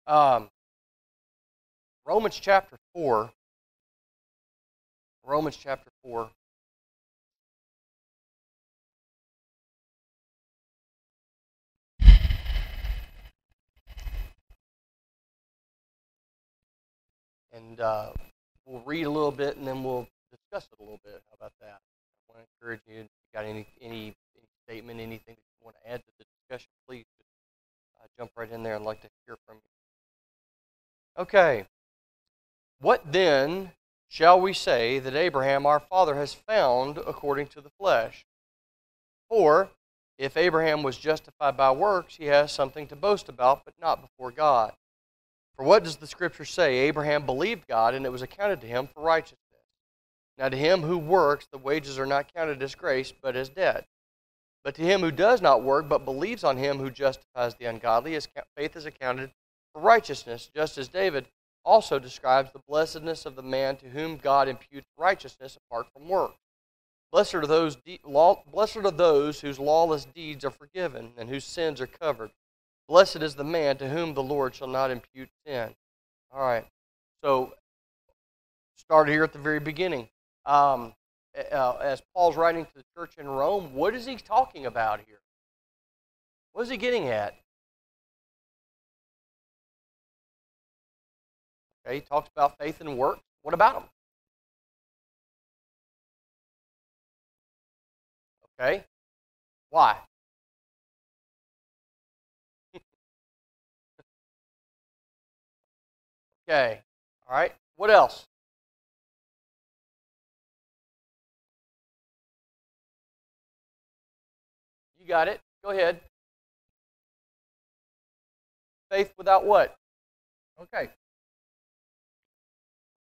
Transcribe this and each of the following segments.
Um, Romans chapter 4. Romans chapter 4. And we'll read a little bit and then we'll discuss it a little bit. How about that? I want to encourage you, if you got any statement, anything that you want to add to the discussion, please just jump right in there. I'd like to hear from you. Okay. What then shall we say that Abraham our father has found according to the flesh? For if Abraham was justified by works, he has something to boast about, but not before God. For what does the Scripture say? Abraham believed God, and it was accounted to him for righteousness. Now to him who works, the wages are not counted as grace, but as debt. But to him who does not work, but believes on him who justifies the ungodly, his faith is accounted for righteousness, just as David also describes the blessedness of the man to whom God imputes righteousness apart from works. Blessed are those whose lawless deeds are forgiven and whose sins are covered. Blessed is the man to whom the Lord shall not impute sin. All right. So, started here at the very beginning. As Paul's writing to the church in Rome, what is he talking about here? What is he getting at? Okay, he talks about faith and works. What about them? Okay. Why? Okay. All right. What else? You got it. Go ahead. Faith without what? Okay.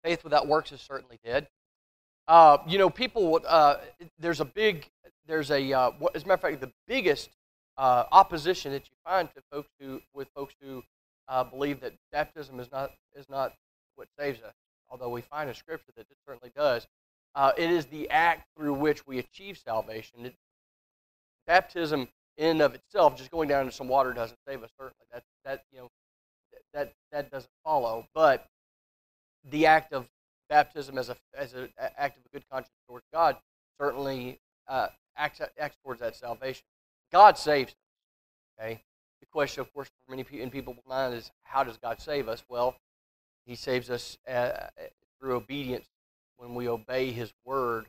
Faith without works is certainly dead. People. As a matter of fact, the biggest opposition that you find to folks who believe that baptism is not what saves us, although we find in Scripture that it certainly does. It is the act through which we achieve salvation. Baptism, in and of itself, just going down into some water doesn't save us. Certainly, that doesn't follow. But the act of baptism as an act of a good conscience towards God certainly acts towards that salvation. God saves us. Okay. The question, of course, for many people in people's mind is, how does God save us? Well, He saves us through obedience when we obey His word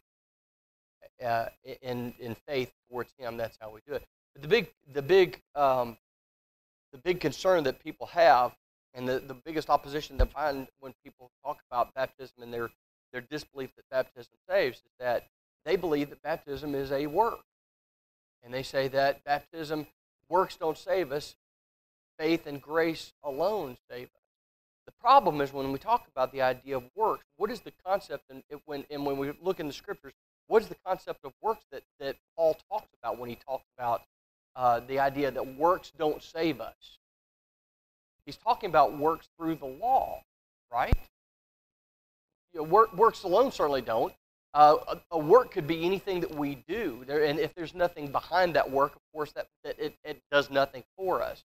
in faith towards Him. That's how we do it. But the big concern that people have, and the biggest opposition they find when people talk about baptism and their disbelief that baptism saves, is that they believe that baptism is a work. And they say that works don't save us, faith and grace alone save us. The problem is when we talk about the idea of works, what is the concept, and when we look in the Scriptures, what is the concept of works that Paul talks about when he talks about the idea that works don't save us? He's talking about works through the law, right? Works alone certainly don't. A work could be anything that we do, and if there's nothing behind that work, of course, that it does nothing for us.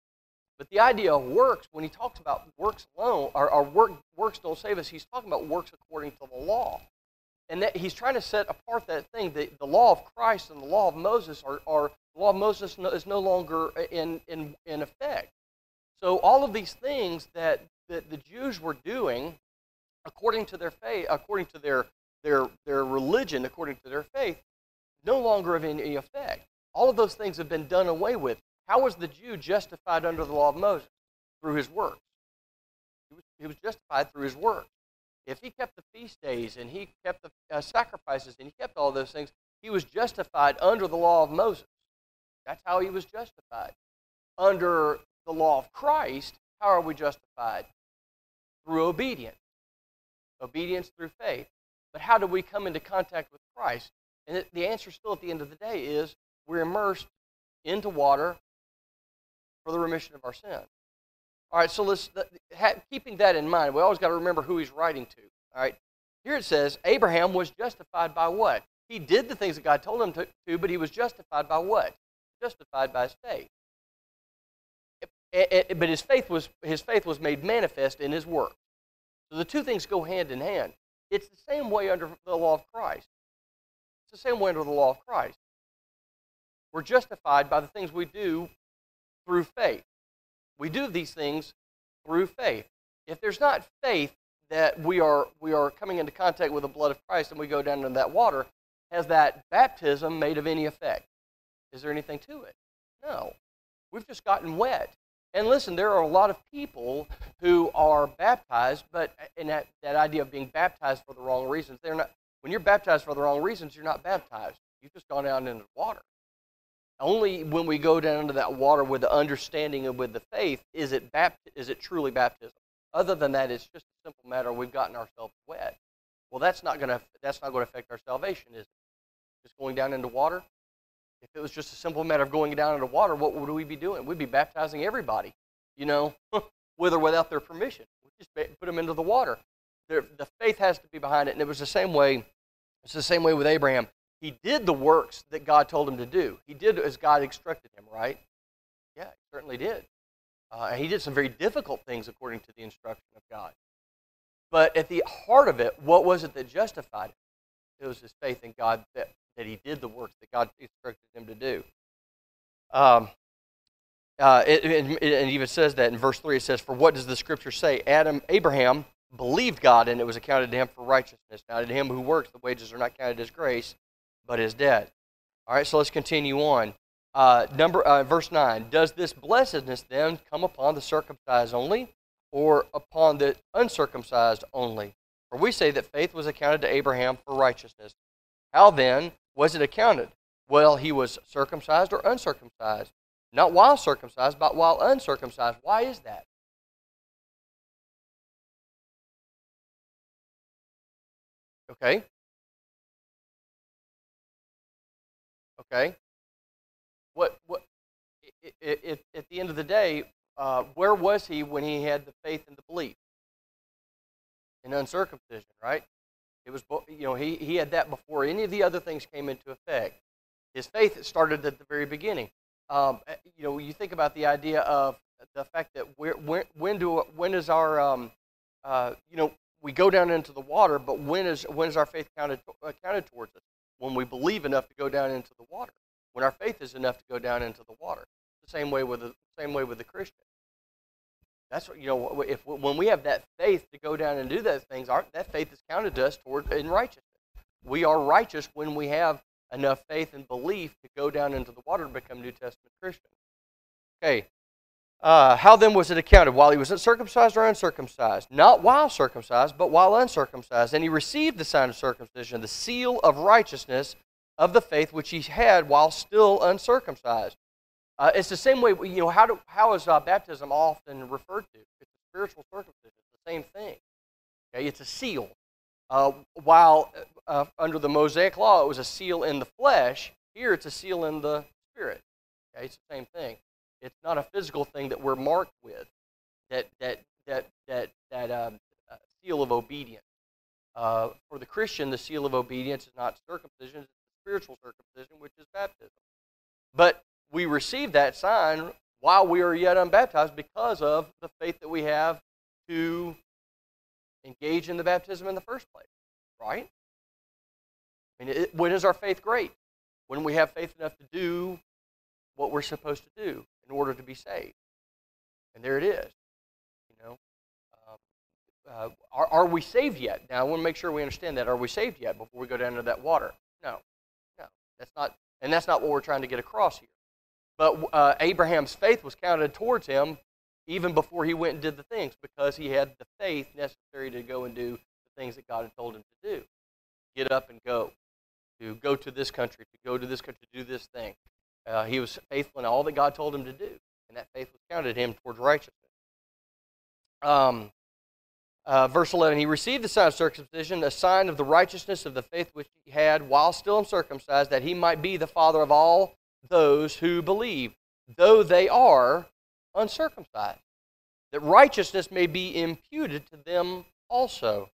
But the idea of works, when he talks about works alone, or works don't save us, he's talking about works according to the law. And that he's trying to set apart that thing, the law of Christ and the law of Moses the law of Moses is no longer in effect. So all of these things that the Jews were doing according to their faith, according to their religion, according to their faith, no longer have any effect. All of those things have been done away with. How was the Jew justified under the law of Moses? Through his works. He was justified through his works. If he kept the feast days and he kept the sacrifices and he kept all those things, he was justified under the law of Moses. That's how he was justified. Under the law of Christ, how are we justified? Through obedience. Obedience through faith. But how do we come into contact with Christ? And the answer still at the end of the day is we're immersed into water for the remission of our sin. All right, so keeping that in mind, we always got to remember who he's writing to. All right, here it says Abraham was justified by what? He did the things that God told him to, but he was justified by what? Justified by his faith. but his faith was made manifest in his work. So the two things go hand in hand. It's the same way under the law of Christ. It's the same way under the law of Christ. We're justified by the things we do through faith. We do these things through faith. If there's not faith that we are coming into contact with the blood of Christ and we go down into that water, has that baptism made of any effect? Is there anything to it? No. We've just gotten wet. And listen, there are a lot of people who are baptized, but in that idea of being baptized for the wrong reasons, they're not. When you're baptized for the wrong reasons, you're not baptized. You've just gone down into the water. Only when we go down into that water with the understanding and with the faith is it truly baptism. Other than that, it's just a simple matter of we've gotten ourselves wet. Well, that's not going to affect our salvation, is it? Just going down into water? If it was just a simple matter of going down into water, what would we be doing? We'd be baptizing everybody, with or without their permission. We'd just put them into the water. The faith has to be behind it, and it was the same way. It's the same way with Abraham. He did the works that God told him to do. He did as God instructed him, right? Yeah, he certainly did. And he did some very difficult things according to the instruction of God. But at the heart of it, what was it that justified him? It was his faith in God that he did the works that God instructed him to do. It even says that in verse 3, it says, "For what does the Scripture say? Abraham believed God, and it was accounted to him for righteousness. Now to him who works, the wages are not counted as grace, but as debt." All right, so let's continue on. Verse 9, "Does this blessedness then come upon the circumcised only, or upon the uncircumcised only? For we say that faith was accounted to Abraham for righteousness. How then was it accounted? Well, he was circumcised or uncircumcised? Not while circumcised, but while uncircumcised." Why is that? Okay. At the end of the day, where was he when he had the faith and the belief? In uncircumcision, right? It was, he had that before any of the other things came into effect. His faith started at the very beginning. You think about the idea of the fact that when is our we go down into the water, but when is our faith counted towards us? When we believe enough to go down into the water. When our faith is enough to go down into the water. The same way with the Christian. That's what when we have that faith to go down and do those things, that faith is counted to us in righteousness. We are righteous when we have enough faith and belief to go down into the water to become New Testament Christians. Okay. How then was it accounted? While he was circumcised or uncircumcised? Not while circumcised, but while uncircumcised. And he received the sign of circumcision, the seal of righteousness of the faith which he had while still uncircumcised. It's the same way, how is baptism often referred to? It's a spiritual circumcision. It's the same thing. Okay, it's a seal. While under the Mosaic law, it was a seal in the flesh, here it's a seal in the spirit. Okay, it's the same thing. It's not a physical thing that we're marked with. That seal of obedience. For the Christian, the seal of obedience is not circumcision; it's spiritual circumcision, which is baptism. But we receive that sign while we are yet unbaptized because of the faith that we have to engage in the baptism in the first place, right? I mean, when is our faith great? When we have faith enough to do what we're supposed to do in order to be saved. And there it is. Are we saved yet? Now, I want to make sure we understand that. Are we saved yet before we go down into that water? No. That's not what we're trying to get across here. But Abraham's faith was counted towards him even before he went and did the things, because he had the faith necessary to go and do the things that God had told him to do. Get up and go. To go to this country, to go to this country, to do this thing. He was faithful in all that God told him to do, and that faith was counted him towards righteousness. Verse 11, he received the sign of circumcision, a sign of the righteousness of the faith which he had while still uncircumcised, that he might be the father of all those who believe, though they are uncircumcised, that righteousness may be imputed to them also.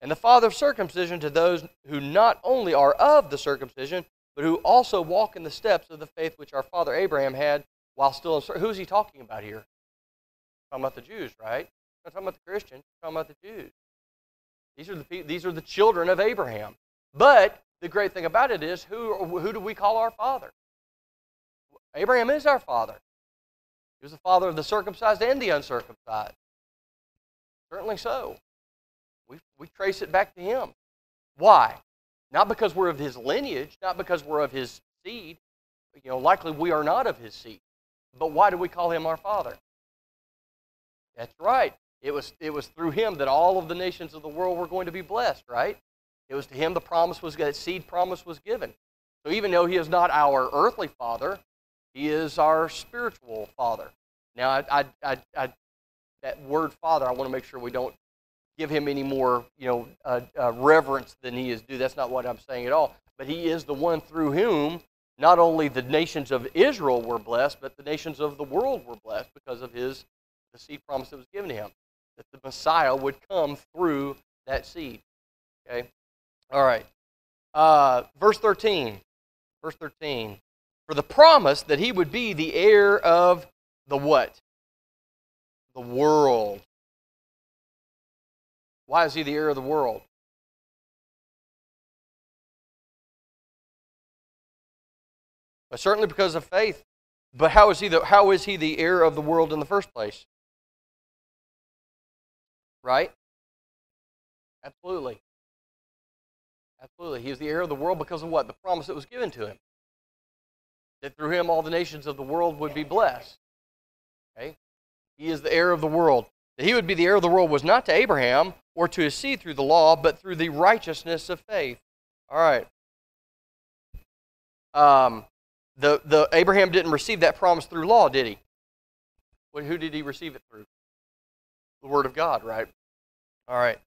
And the father of circumcision to those who not only are of the circumcision, but who also walk in the steps of the faith which our father Abraham had while still uncircumcised. Who is he talking about here? Talking about the Jews, right? Not talking about the Christians. Talking about the Jews. These are the children of Abraham. But the great thing about it is, who do we call our father? Abraham is our father. He was the father of the circumcised and the uncircumcised. Certainly so. We trace it back to him. Why? Not because we're of his lineage, not because we're of his seed. Likely we are not of his seed. But why do we call him our father? That's right. It was through him that all of the nations of the world were going to be blessed, right? It was to him that seed promise was given. So even though he is not our earthly father, he is our spiritual father. Now, that word father, I want to make sure we don't give him any more, reverence than he is due. That's not what I'm saying at all. But he is the one through whom not only the nations of Israel were blessed, but the nations of the world were blessed because of the seed promise that was given to him, that the Messiah would come through that seed. Okay? All right. Verse 13. Verse 13. For the promise that he would be the heir of the what? The world. Why is he the heir of the world? But certainly because of faith. But how is he the heir of the world in the first place? Right? Absolutely. Absolutely. He is the heir of the world because of what? The promise that was given to him. That through him all the nations of the world would be blessed. Okay? He is the heir of the world. That he would be the heir of the world was not to Abraham or to his seed through the law, but through the righteousness of faith. All right. The Abraham didn't receive that promise through law, did he? Well, who did he receive it through? The Word of God, right? All right.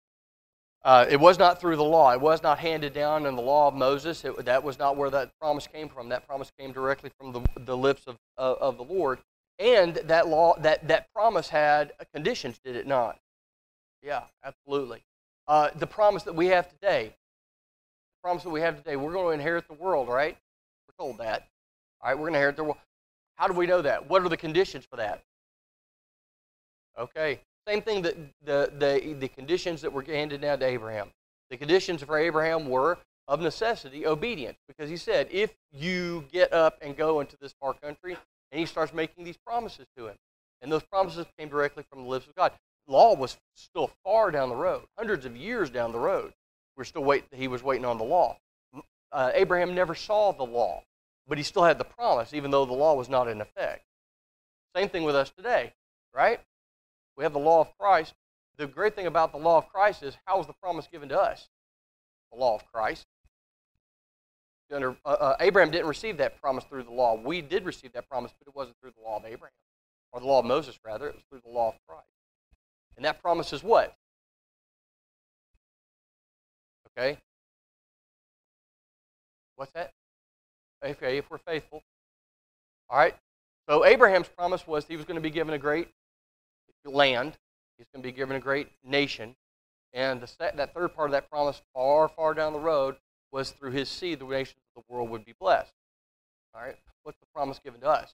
It was not through the law. It was not handed down in the law of Moses. That was not where that promise came from. That promise came directly from the lips of the Lord. And that law, that promise had conditions, did it not? Yeah, absolutely. The promise that we have today, we're going to inherit the world, right? We're told that. All right, we're going to inherit the world. How do we know that? What are the conditions for that? Okay, same thing that the conditions that were handed down to Abraham. The conditions for Abraham were, of necessity, obedience. Because he said, if you get up and go into this far country, and he starts making these promises to him. And those promises came directly from the lips of God. Law was still far down the road, hundreds of years down the road. He was waiting on the law. Abraham never saw the law, but he still had the promise, even though the law was not in effect. Same thing with us today, right? We have the law of Christ. The great thing about the law of Christ is, how was the promise given to us? The law of Christ. Abraham didn't receive that promise through the law. We did receive that promise, but it wasn't through the law of Abraham, or the law of Moses, rather. It was through the law of Christ. And that promise is what? Okay? What's that? Okay, if we're faithful. All right? So Abraham's promise was he was going to be given a great land. He's going to be given a great nation. And that third part of that promise, far, far down the road, was through his seed, the nations of the world would be blessed. All right? What's the promise given to us?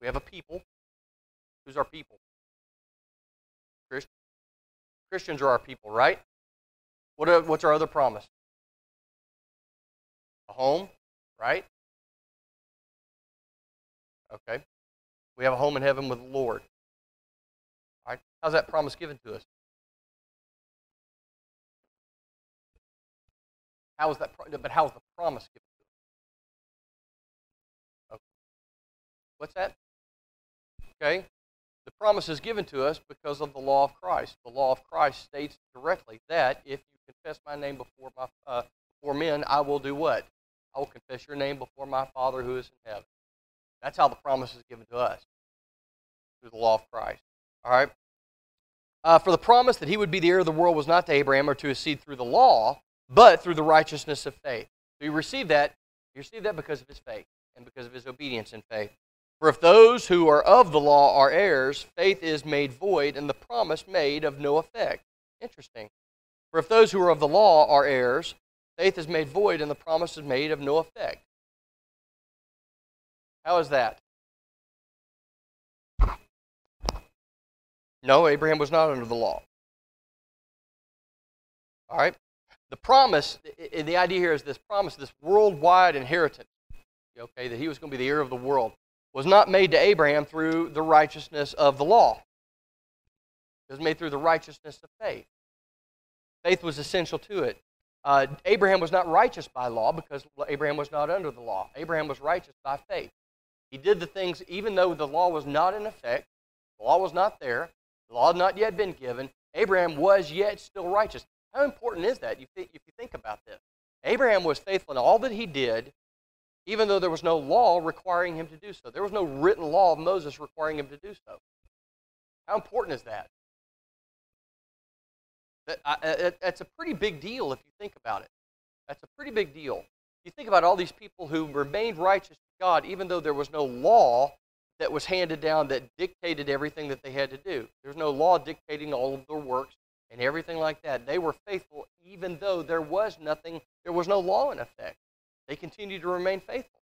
We have a people. Who's our people? Christians are our people, right? What's our other promise? A home, right? Okay. We have a home in heaven with the Lord. All right. How's that promise given to us? How's the promise given to us? Okay. What's that? Okay. The promise is given to us because of the law of Christ. The law of Christ states directly that if you confess my name before men, I will do what? I will confess your name before my Father who is in heaven. That's how the promise is given to us, through the law of Christ. All right? For the promise that he would be the heir of the world was not to Abraham or to his seed through the law, but through the righteousness of faith. So you receive that because of his faith and because of his obedience in faith. For if those who are of the law are heirs, faith is made void and the promise made of no effect. Interesting. For if those who are of the law are heirs, faith is made void and the promise is made of no effect. How is that? No, Abraham was not under the law. All right? The promise, the idea here is this promise, this worldwide inheritance, okay, that he was going to be the heir of the world, was not made to Abraham through the righteousness of the law. It was made through the righteousness of faith. Faith was essential to it. Abraham was not righteous by law because Abraham was not under the law. Abraham was righteous by faith. He did the things even though the law was not in effect, the law was not there, the law had not yet been given, Abraham was yet still righteous. How important is that if you think about this? Abraham was faithful in all that he did, even though there was no law requiring him to do so. There was no written law of Moses requiring him to do so. How important is that? That's a pretty big deal if you think about it. That's a pretty big deal. You think about all these people who remained righteous to God even though there was no law that was handed down that dictated everything that they had to do. There's no law dictating all of their works and everything like that. They were faithful even though there was no law in effect. They continued to remain faithful.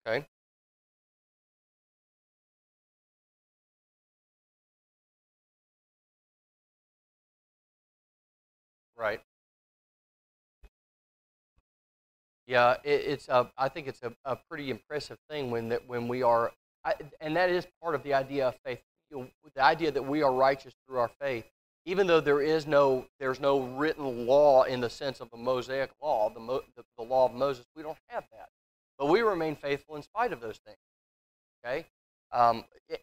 Okay? Right. Yeah, I think it's a pretty impressive thing when we are, and that is part of the idea of faith. The idea that we are righteous through our faith, even though there's no written law in the sense of the Mosaic law, the law of Moses. We don't have that, but we remain faithful in spite of those things. Okay,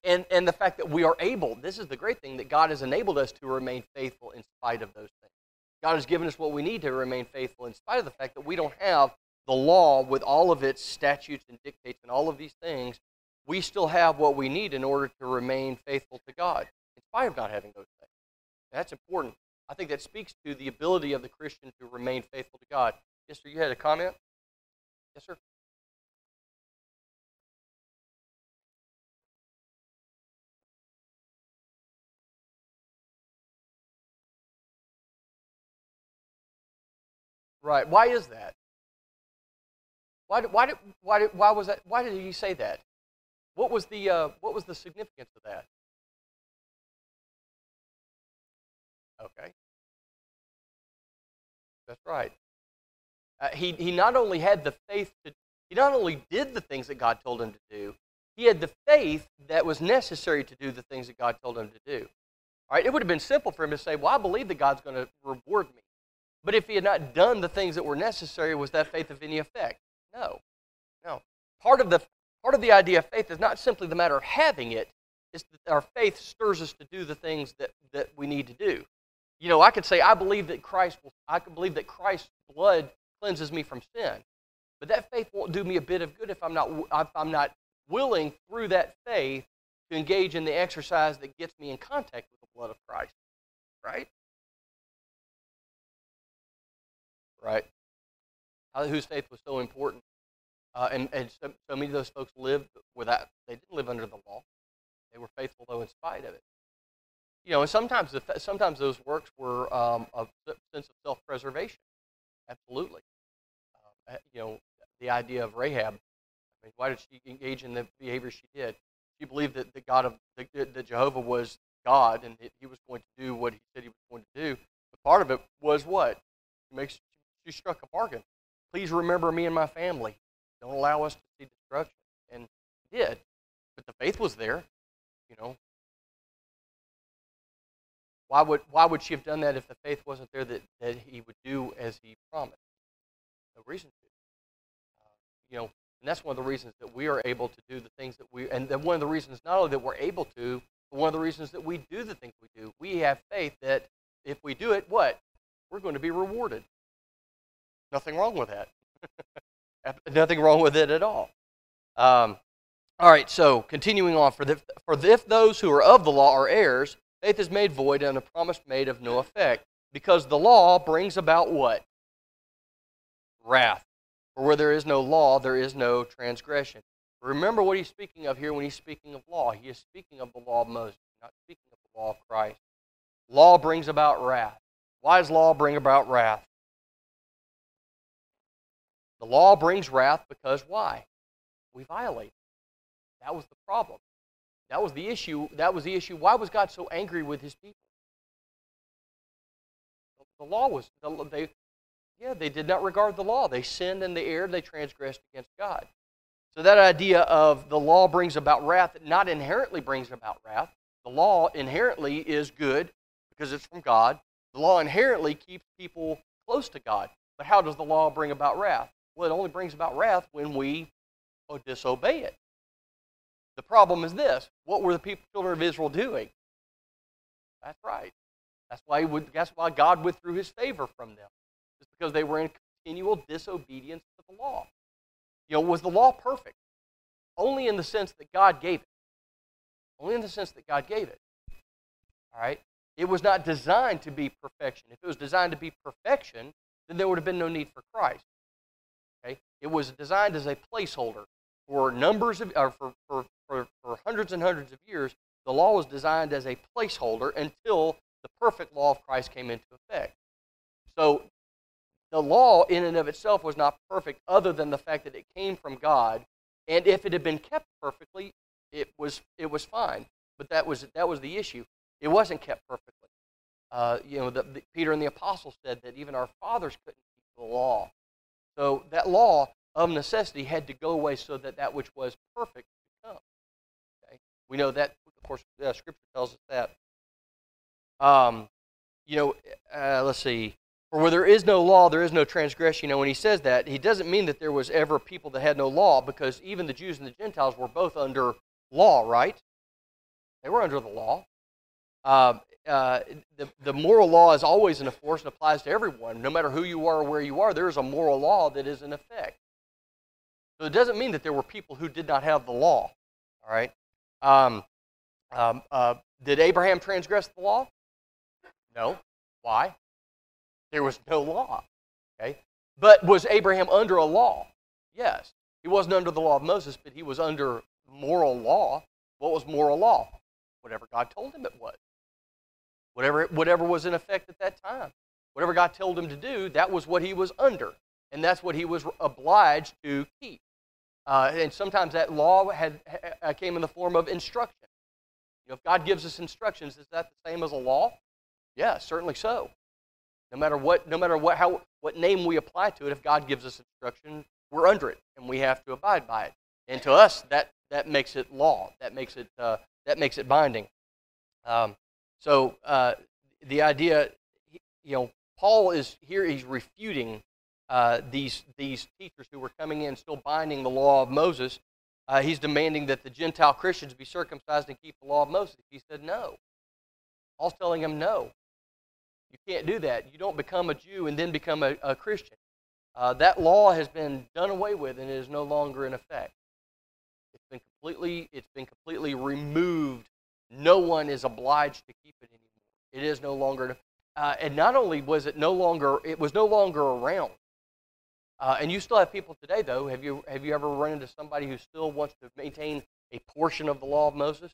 and the fact that we are able. This is the great thing, that God has enabled us to remain faithful in spite of those things. God has given us what we need to remain faithful in spite of the fact that we don't have the law with all of its statutes and dictates and all of these things. We still have what we need in order to remain faithful to God, in spite of not having those things. That's important. I think that speaks to the ability of the Christian to remain faithful to God. Yes, sir, you had a comment? Yes, sir? Right. Why is that? Why was that? Why did he say that? What was the significance of that? Okay, that's right. He not only had the faith to, he not only did the things that God told him to do, he had the faith that was necessary to do the things that God told him to do. All right, it would have been simple for him to say, "Well, I believe that God's going to reward me," but if he had not done the things that were necessary, was that faith of any effect? No, no. Part of the idea of faith is not simply the matter of having it; it's that our faith stirs us to do the things that we need to do. You know, I could say, I believe that Christ's blood cleanses me from sin. But that faith won't do me a bit of good if I'm not willing through that faith to engage in the exercise that gets me in contact with the blood of Christ. Right? Right. Whose faith was so important. And so many of those folks lived they didn't live under the law. They were faithful, though, in spite of it. You know, and sometimes those works were a sense of self-preservation. Absolutely. You know, the idea of Rahab. I mean, why did she engage in the behavior she did? She believed that that Jehovah was God, and that He was going to do what He said He was going to do. But part of it was what? She struck a bargain. Please remember me and my family. Don't allow us to see destruction. And He did. But the faith was there. You know. Why would she have done that if the faith wasn't there that He would do as He promised? No reason to. You know, and that's one of the reasons that we are able to do the things that and one of the reasons not only that we're able to, but one of the reasons that we do the things we do. We have faith that if we do it, what? We're going to be rewarded. Nothing wrong with that. Nothing wrong with it at all. All right, so continuing on. For if those who are of the law are heirs, faith is made void and the promise made of no effect, because the law brings about what? Wrath. For where there is no law, there is no transgression. Remember what he's speaking of here when he's speaking of law. He is speaking of the law of Moses, not speaking of the law of Christ. Law brings about wrath. Why does law bring about wrath? The law brings wrath because why? We violate it. That was the problem. That was the issue. That was the issue. Why was God so angry with his people? The law was, they did not regard the law. They sinned and they erred. They transgressed against God. So that idea of the law brings about wrath, not inherently brings about wrath. The law inherently is good because it's from God. The law inherently keeps people close to God. But how does the law bring about wrath? Well, it only brings about wrath when we disobey it. The problem is this. What were the children of Israel doing? That's right. That's why God withdrew his favor from them. It's because they were in continual disobedience to the law. Was the law perfect? Only in the sense that God gave it. Only in the sense that God gave it. All right? It was not designed to be perfection. If it was designed to be perfection, then there would have been no need for Christ. Okay? It was designed as a placeholder for hundreds and hundreds of years. The law was designed as a placeholder until the perfect law of Christ came into effect. So the law in and of itself was not perfect other than the fact that it came from God, and if it had been kept perfectly, it was fine. But that was the issue. It wasn't kept perfectly. Peter and the apostles said that even our fathers couldn't keep the law. So that law of necessity had to go away so that which was perfect could come. Okay? We know that, of course, Scripture tells us that. Let's see. For where there is no law, there is no transgression. When he says that, he doesn't mean that there was ever people that had no law, because even the Jews and the Gentiles were both under law, right? They were under the law. The moral law is always in force and applies to everyone. No matter who you are or where you are, there is a moral law that is in effect. So it doesn't mean that there were people who did not have the law. All right. Did Abraham transgress the law? No. Why? There was no law. Okay. But was Abraham under a law? Yes. He wasn't under the law of Moses, but he was under moral law. What was moral law? Whatever God told him it was. Whatever was in effect at that time. Whatever God told him to do, that was what he was under. And that's what he was obliged to keep. And sometimes that law came in the form of instruction. If God gives us instructions, is that the same as a law? Yeah, certainly so. No matter what name we apply to it, if God gives us instruction, we're under it, and we have to abide by it. And to us, that makes it law. That makes it binding. So the idea, Paul is here. He's refuting these teachers who were coming in, still binding the law of Moses. He's demanding that the Gentile Christians be circumcised and keep the law of Moses. He said no. Paul's telling him no. You can't do that. You don't become a Jew and then become a Christian. That law has been done away with and it is no longer in effect. It's been completely removed. No one is obliged to keep it anymore. It is no longer. And not only was it no longer around. And you still have people today, though. Have you ever run into somebody who still wants to maintain a portion of the law of Moses?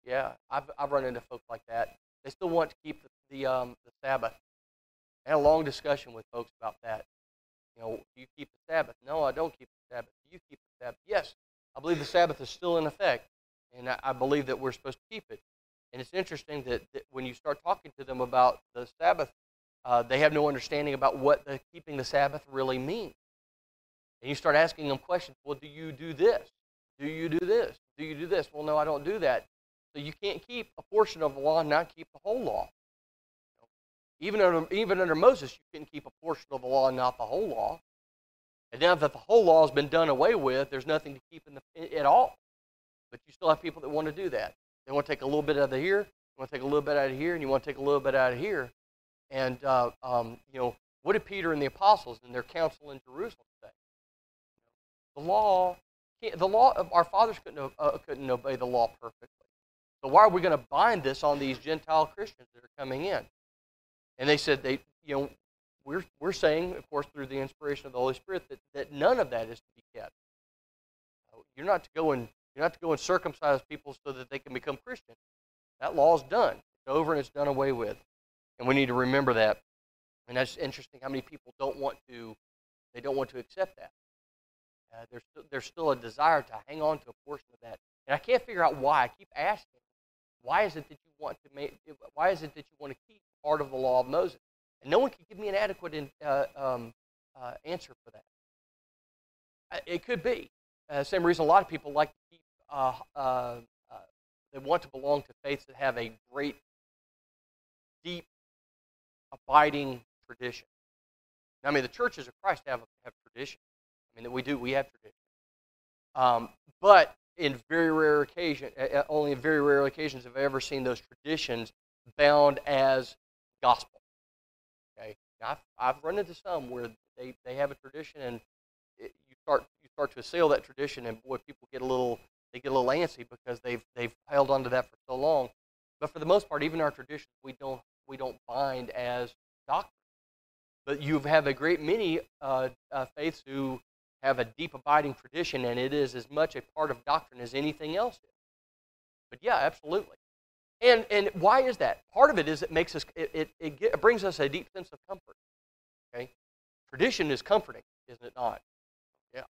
Yeah, I've run into folks like that. They still want to keep the Sabbath. I had a long discussion with folks about that. Do you keep the Sabbath? No, I don't keep the Sabbath. Do you keep the Sabbath? Yes, I believe the Sabbath is still in effect, and I believe that we're supposed to keep it. And it's interesting that when you start talking to them about the Sabbath, they have no understanding about what keeping the Sabbath really means. And you start asking them questions. Well, do you do this? Do you do this? Do you do this? Well, no, I don't do that. So you can't keep a portion of the law and not keep the whole law. Even under Moses, you couldn't keep a portion of the law and not the whole law. And now that the whole law has been done away with, there's nothing to keep at all. But you still have people that want to do that. They want to take a little bit out of here, you want to take a little bit out of here, and you want to take a little bit out of here. And what did Peter and the apostles in their council in Jerusalem say? The law. Our fathers couldn't obey the law perfectly. So why are we going to bind this on these Gentile Christians that are coming in? And they said we're saying, of course, through the inspiration of the Holy Spirit, that none of that is to be kept. You're not to go and circumcise people so that they can become Christians. That law is done. It's over and it's done away with. And we need to remember that. And that's interesting how many people don't want to accept that. There's still a desire to hang on to a portion of that. And I can't figure out why. I keep asking, why is it that you want to keep part of the law of Moses? And no one can give me an adequate answer for that. It could be. Same reason a lot of people like to keep, they want to belong to faiths that have a great, deep, abiding tradition. Now, I mean, the churches of Christ have tradition. I mean, we have tradition. But in very rare occasion, only in very rare occasions have I ever seen those traditions bound as gospel. Okay, now I've run into some where they have a tradition, and you start to assail that tradition, and boy, people get a little antsy because they've held on to that for so long. But for the most part, even our traditions, we don't bind as doctrine. But you have a great many faiths who have a deep abiding tradition, and it is as much a part of doctrine as anything else is. But yeah, absolutely. And why is that? Part of it is it makes us it brings us a deep sense of comfort. Okay, tradition is comforting, isn't it not? Yeah.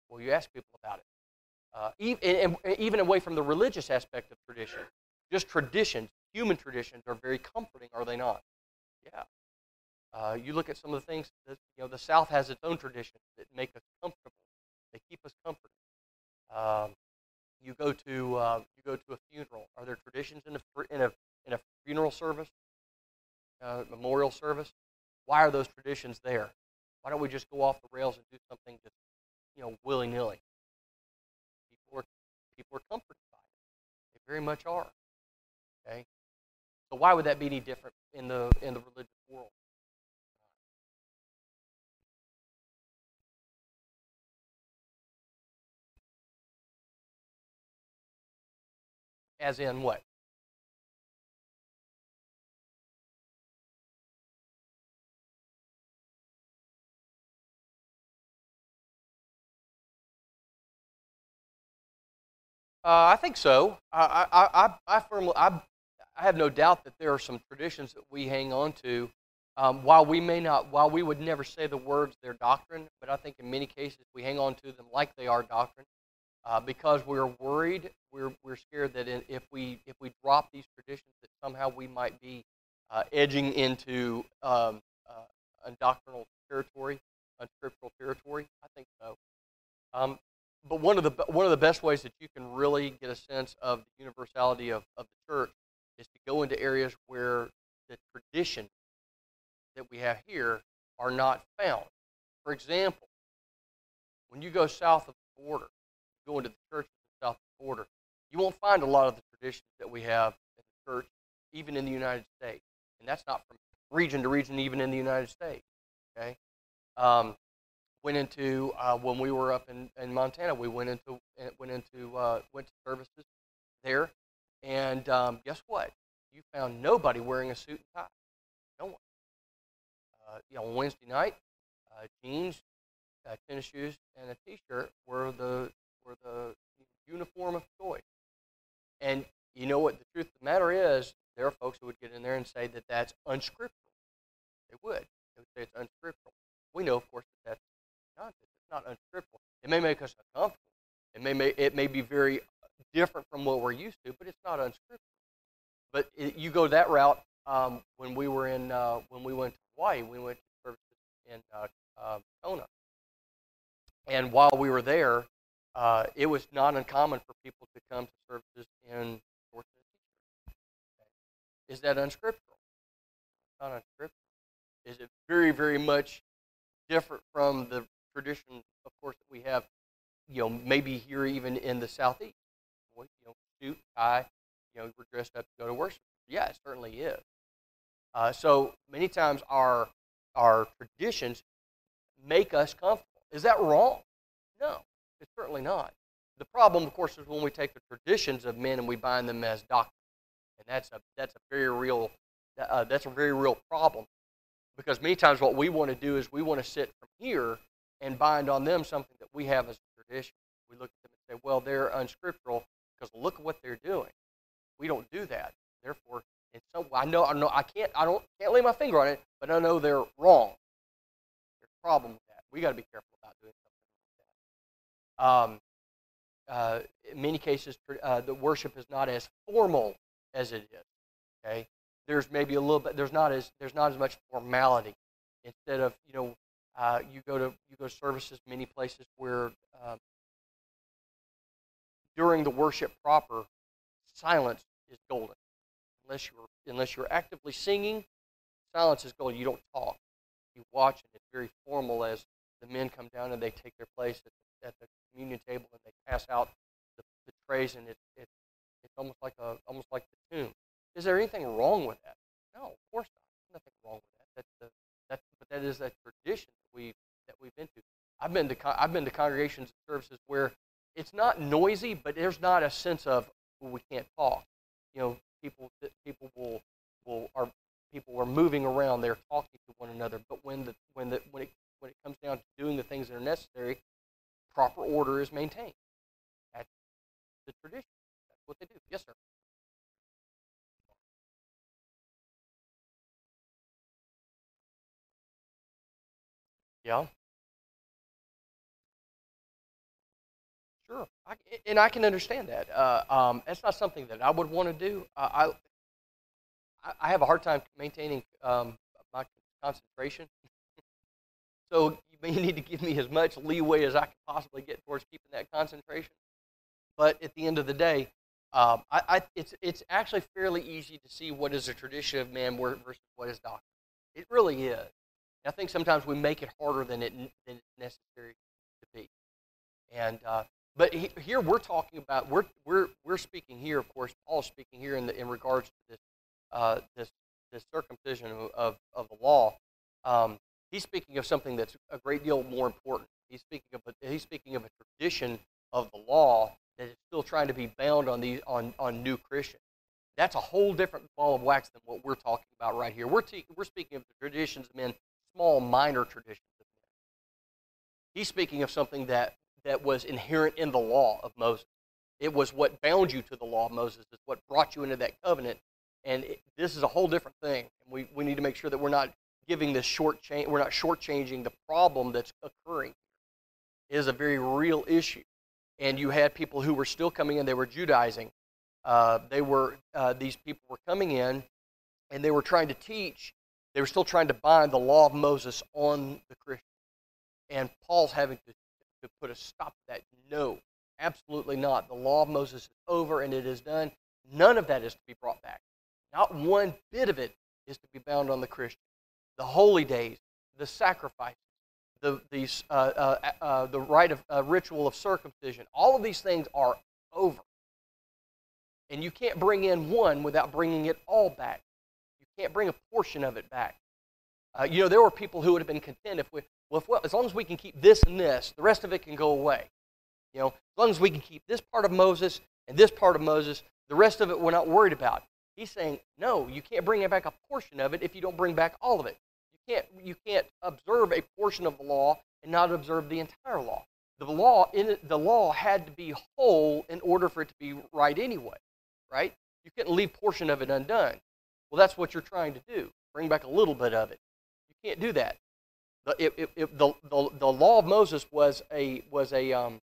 Well, you ask people about it. Even away from the religious aspect of tradition, just traditions, human traditions, are very comforting, are they not? Yeah. You look at some of the things that, the South has its own traditions that make us comfortable. They keep us comforted. You go to a funeral. Are there traditions in a funeral service, memorial service? Why are those traditions there? Why don't we just go off the rails and do something just willy-nilly? People are comforted by it. They very much are. Okay, so why would that be any different in the religious world? As in what? I think so. I have no doubt that there are some traditions that we hang on to. While we would never say the words "their doctrine," but I think in many cases we hang on to them like they are doctrine, because we're worried. We're scared that if we drop these traditions, that somehow we might be edging into undoctrinal territory, unscriptural territory. I think so. But one of the best ways that you can really get a sense of the universality of the church is to go into areas where the traditions that we have here are not found. For example, when you go south of the border, go into the churches south of the border, you won't find a lot of the traditions that we have in the church, even in the United States. And that's not from region to region, even in the United States. Okay. Went into when we were up in Montana. We went to services there, and guess what? You found nobody wearing a suit and tie. No one. On Wednesday night, jeans, tennis shoes, and a T-shirt were the uniform of choice. And you know what? The truth of the matter is, there are folks who would get in there and say that that's unscriptural. They would. They would say it's unscriptural. We know, of course, that that's nonsense. It's not unscriptural. It may make us uncomfortable. It may be very different from what we're used to, but it's not unscriptural. But you go that route. When we went to Hawaii, we went to services in Kona, and while we were there, it was not uncommon for people to come to services in shorts and t-shirts. Okay. Is that unscriptural? Not unscriptural. Is it very, very much different from the tradition, of course, that we have, maybe here even in the Southeast? Suit, tie, we're dressed up to go to worship. Yeah, it certainly is. So many times our traditions make us comfortable. Is that wrong? No, it's certainly not. The problem, of course, is when we take the traditions of men and we bind them as doctrine, and that's a very real problem. Because many times what we want to do is we want to sit from here and bind on them something that we have as a tradition. We look at them and say, well, they're unscriptural because look at what they're doing. We don't do that. Therefore, And so I know, can't lay my finger on it, but I know they're wrong. There's a problem with that. We got to be careful about doing something like that. In many cases, the worship is not as formal as it is. Okay, there's maybe a little bit. There's not as much formality. Instead of you go to services, many places where during the worship proper, silence is golden. Unless you're actively singing, silence is golden. You don't talk. You watch, and it's very formal as the men come down and they take their place at the communion table and they pass out the trays, and it's almost like the tomb. Is there anything wrong with that? No, of course not. There's nothing wrong with that. But that is a tradition that we've been to. I've been to congregations and services where it's not noisy, but there's not a sense of, well, we can't talk. People are moving around. They're talking to one another. But when it comes down to doing the things that are necessary, proper order is maintained. That's the tradition. That's what they do. Yes, sir. Yeah. Sure. I can understand that. That's not something that I would want to do. I have a hard time maintaining my concentration. So you may need to give me as much leeway as I can possibly get towards keeping that concentration. But at the end of the day, it's actually fairly easy to see what is a tradition of man versus what is doctrine. It really is. And I think sometimes we make it harder than it's necessary to be. And but here we're talking about we're speaking here. Of course, Paul is speaking here in regards to this circumcision of the law. He's speaking of something that's a great deal more important. He's speaking of a tradition of the law that is still trying to be bound on new Christians. That's a whole different ball of wax than what we're talking about right here. We're speaking of the traditions of men, small, minor traditions of men. He's speaking of something that was inherent in the law of Moses. It was what bound you to the law of Moses. It's what brought you into that covenant. And this is a whole different thing. We need to make sure that we're not giving this we're not shortchanging the problem that's occurring. It is a very real issue. And you had people who were still coming in. They were Judaizing. These people were coming in, and they were trying to teach. They were still trying to bind the law of Moses on the Christians. And Paul's having to put a stop to that. No, absolutely not. The law of Moses is over, and it is done. None of that is to be brought back. Not one bit of it is to be bound on the Christian. The holy days, the sacrifices, the rite of ritual of circumcision, all of these things are over. And you can't bring in one without bringing it all back. You can't bring a portion of it back. There were people who would have been content as long as we can keep this and this, the rest of it can go away. As long as we can keep this part of Moses and this part of Moses, the rest of it we're not worried about. He's saying, no, you can't bring back a portion of it if you don't bring back all of it. You can't observe a portion of the law and not observe the entire law. The law had to be whole in order for it to be right anyway, right? You couldn't leave portion of it undone. Well, that's what you're trying to do. Bring back a little bit of it. You can't do that. The law of Moses was an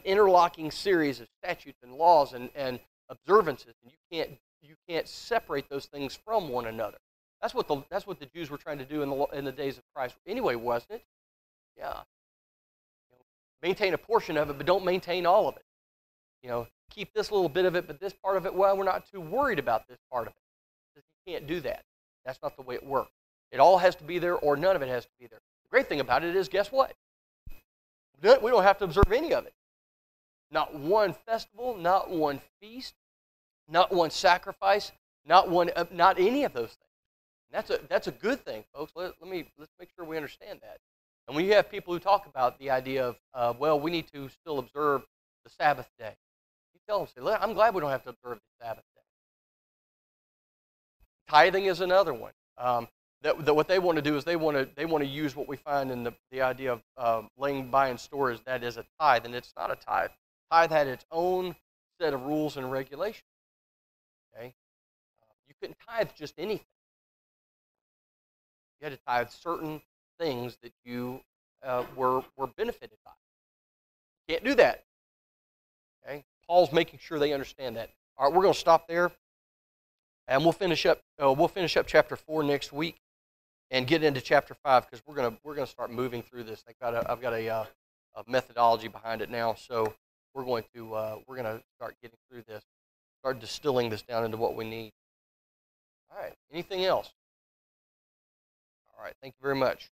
interlocking series of statutes and laws and observances, and you can't separate those things from one another. That's what the Jews were trying to do in the days of Christ anyway, wasn't it? Yeah. Maintain a portion of it, but don't maintain all of it. Keep this little bit of it, but this part of it, well, we're not too worried about this part of it. You can't do that. That's not the way it works. It all has to be there, or none of it has to be there. The great thing about it is, guess what? We don't have to observe any of it. Not one festival, not one feast, not one sacrifice, not any of those things. And that's a good thing, folks. Let's make sure we understand that. And when you have people who talk about the idea of, well, we need to still observe the Sabbath day, you tell them, say, I'm glad we don't have to observe the Sabbath day. Tithing is another one. What they want to do is they want to use what we find in the idea of laying by in stores, that is a tithe, and it's not a tithe. Tithe had its own set of rules and regulations. Okay, couldn't tithe just anything. You had to tithe certain things that you were benefited by. You can't do that. Okay? Paul's making sure they understand that. All right, we're going to stop there, and we'll finish up. We'll finish up chapter 4 next week, and get into chapter 5 because we're gonna start moving through this. I've got a methodology behind it now, so we're going to start getting through this, start distilling this down into what we need. All right. Anything else? All right. Thank you very much.